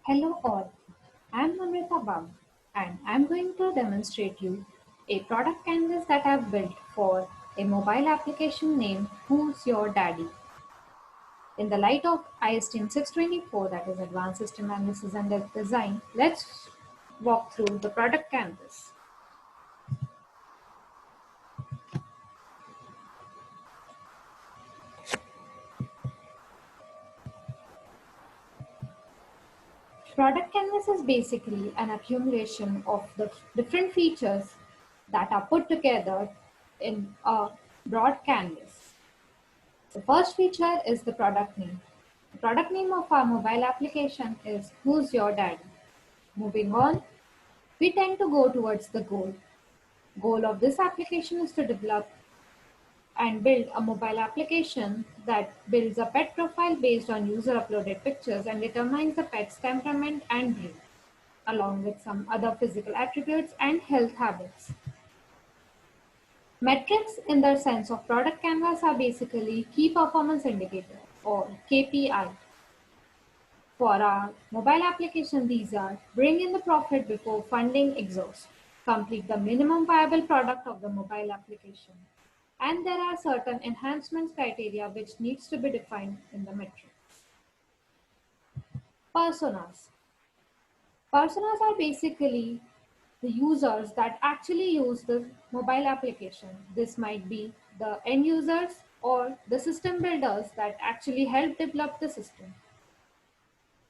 Hello all, I'm Namrita Bam and I'm going to demonstrate you a product canvas that I've built for a mobile application named Who's Your Daddy. In the light of ISTM 624, that is Advanced System Analysis and Design, let's walk through the product canvas. Product canvas is basically an accumulation of the different features that are put together in a broad canvas. The first feature is the product name. The product name of our mobile application is Who's Your Daddy? Moving on, we tend to go towards the goal. Goal of this application is to develop and build a mobile application that builds a pet profile based on user uploaded pictures and determines the pet's temperament and breed, along with some other physical attributes and health habits. Metrics in the sense of product canvas are basically key performance indicator or KPI. For our mobile application, these are bring in the profit before funding exhausts, complete the minimum viable product of the mobile application, and there are certain enhancements criteria which needs to be defined in the metric. Personas. Personas are basically the users that actually use the mobile application. This might be the end users or the system builders that actually help develop the system.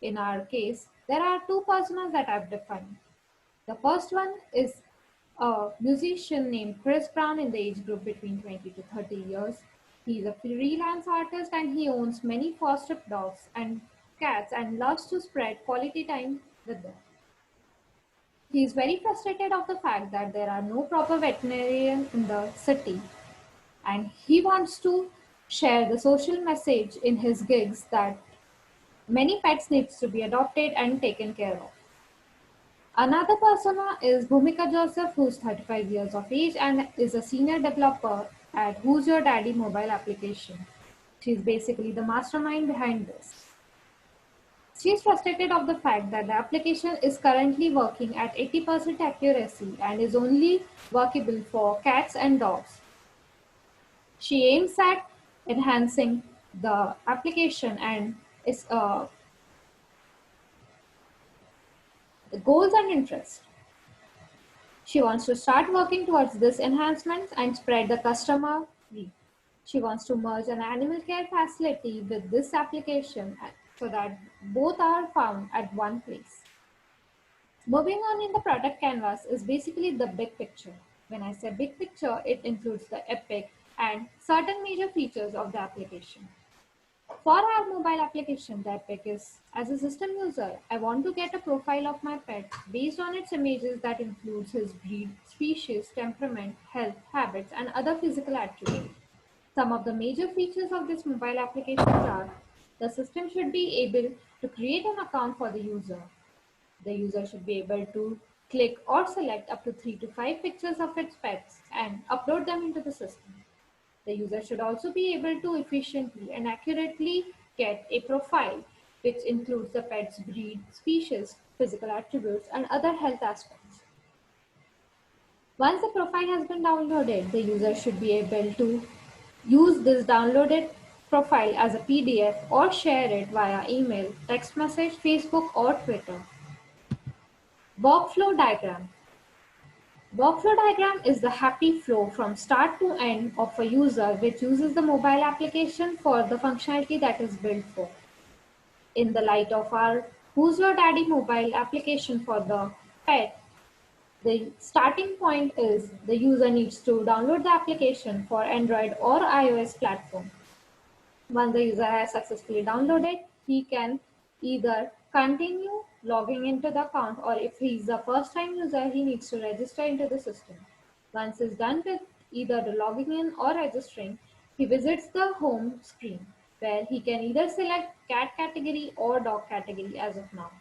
In our case, there are two personas that I've defined. The first one is a musician named Chris Brown in the age group between 20 to 30 years. He's a freelance artist and he owns many foster dogs and cats and loves to spread quality time with them. He is very frustrated of the fact that there are no proper veterinarians in the city and he wants to share the social message in his gigs that many pets needs to be adopted and taken care of. Another persona is Bhumika Joseph, who's 35 years of age and is a senior developer at Who's Your Daddy mobile application. She's basically the mastermind behind this. She's frustrated of the fact that the application is currently working at 80% accuracy and is only workable for cats and dogs. She aims at enhancing the application and is the goals and interests. She wants to start working towards this enhancement and spread the customer reach. She wants to merge an animal care facility with this application so that both are found at one place. Moving on in the product canvas is basically the big picture. When I say big picture, it includes the epic and certain major features of the application. For our mobile application, the epic is, as a system user, I want to get a profile of my pet based on its images that includes his breed, species, temperament, health, habits, and other physical attributes. Some of the major features of this mobile application are the system should be able to create an account for the user. The user should be able to click or select up to 3 to 5 pictures of its pets and upload them into the system. The user should also be able to efficiently and accurately get a profile which includes the pet's breed, species, physical attributes, and other health aspects. Once the profile has been downloaded, the user should be able to use this downloaded profile as a PDF or share it via email, text message, Facebook, or Twitter. Workflow diagram. Workflow diagram is the happy flow from start to end of a user which uses the mobile application for the functionality that is built for. In the light of our Who's Your Daddy mobile application for the pet, the starting point is the user needs to download the application for Android or iOS platform. Once the user has successfully downloaded, he can either continue logging into the account, or if he's a first time user, he needs to register into the system. Once he's done with either the logging in or registering, he visits the home screen where he can either select cat category or dog category as of now.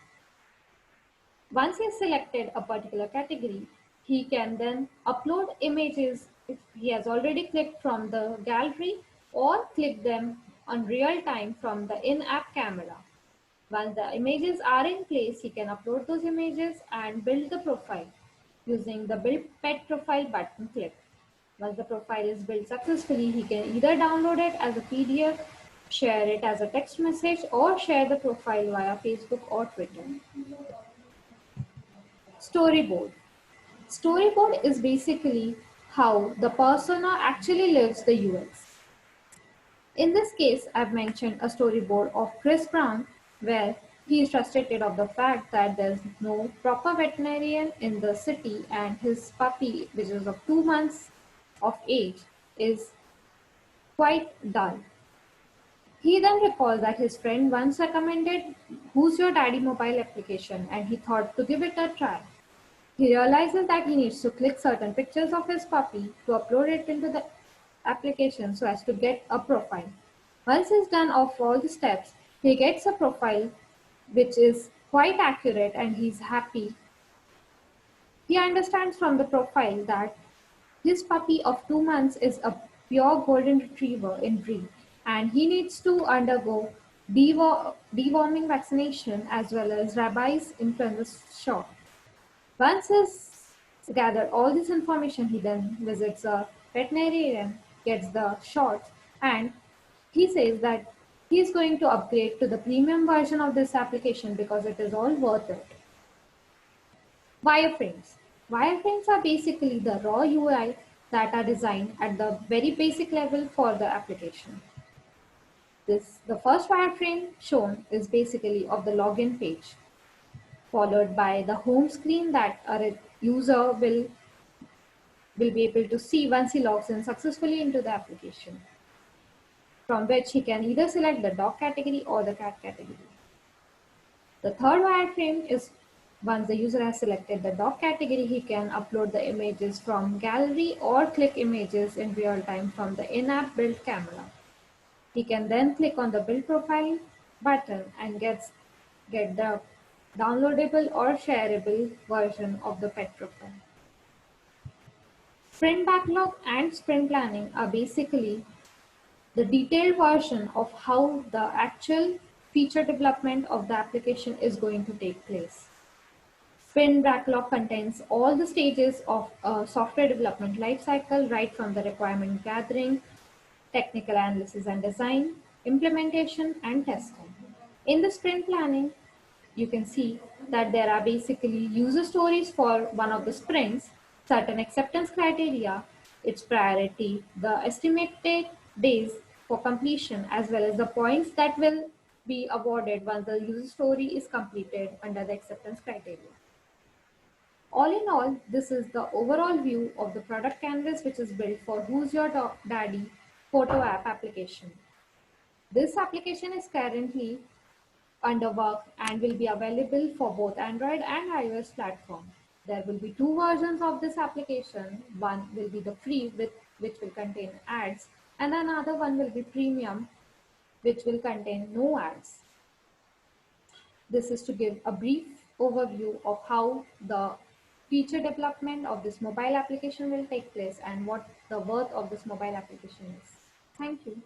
Once he has selected a particular category, he can then upload images if he has already clicked from the gallery or click them on real time from the in-app camera. Once the images are in place, he can upload those images and build the profile using the Build Pet Profile button click. Once the profile is built successfully, he can either download it as a PDF, share it as a text message, or share the profile via Facebook or Twitter. Storyboard. Storyboard is basically how the persona actually lives the UX. In this case, I've mentioned a storyboard of Chris Brown where he is frustrated of the fact that there's no proper veterinarian in the city and his puppy, which is of 2 months of age, is quite dull. He then recalls that his friend once recommended Who's Your Daddy mobile application and he thought to give it a try. He realizes that he needs to click certain pictures of his puppy to upload it into the application so as to get a profile. Once he's done of all the steps, he gets a profile which is quite accurate and he's happy. He understands from the profile that his puppy of 2 months is a pure golden retriever in breed and he needs to undergo deworming vaccination as well as rabies influenza shot. Once he's gathered all this information, he then visits a veterinarian, gets the shots, and he says that he is going to upgrade to the premium version of this application because it is all worth it. Wireframes. Wireframes are basically the raw UI that are designed at the very basic level for the application. The first wireframe shown is basically of the login page, followed by the home screen that a user will be able to see once he logs in successfully into the application, from which he can either select the dog category or the cat category. The third wireframe is once the user has selected the dog category, he can upload the images from gallery or click images in real time from the in-app build camera. He can then click on the build profile button and get the downloadable or shareable version of the pet profile. Sprint backlog and sprint planning are basically the detailed version of how the actual feature development of the application is going to take place. Sprint backlog contains all the stages of a software development lifecycle, right from the requirement gathering, technical analysis and design, implementation, and testing. In the sprint planning, you can see that there are basically user stories for one of the sprints, certain acceptance criteria, its priority, the estimated days for completion, as well as the points that will be awarded once the user story is completed under the acceptance criteria. All in all, this is the overall view of the product canvas which is built for Who's Your Daddy photo app application. This application is currently under work and will be available for both Android and iOS platform. There will be two versions of this application. One will be the free which will contain ads and another one will be premium which will contain no ads. This is to give a brief overview of how the feature development of this mobile application will take place and what the worth of this mobile application is. Thank you.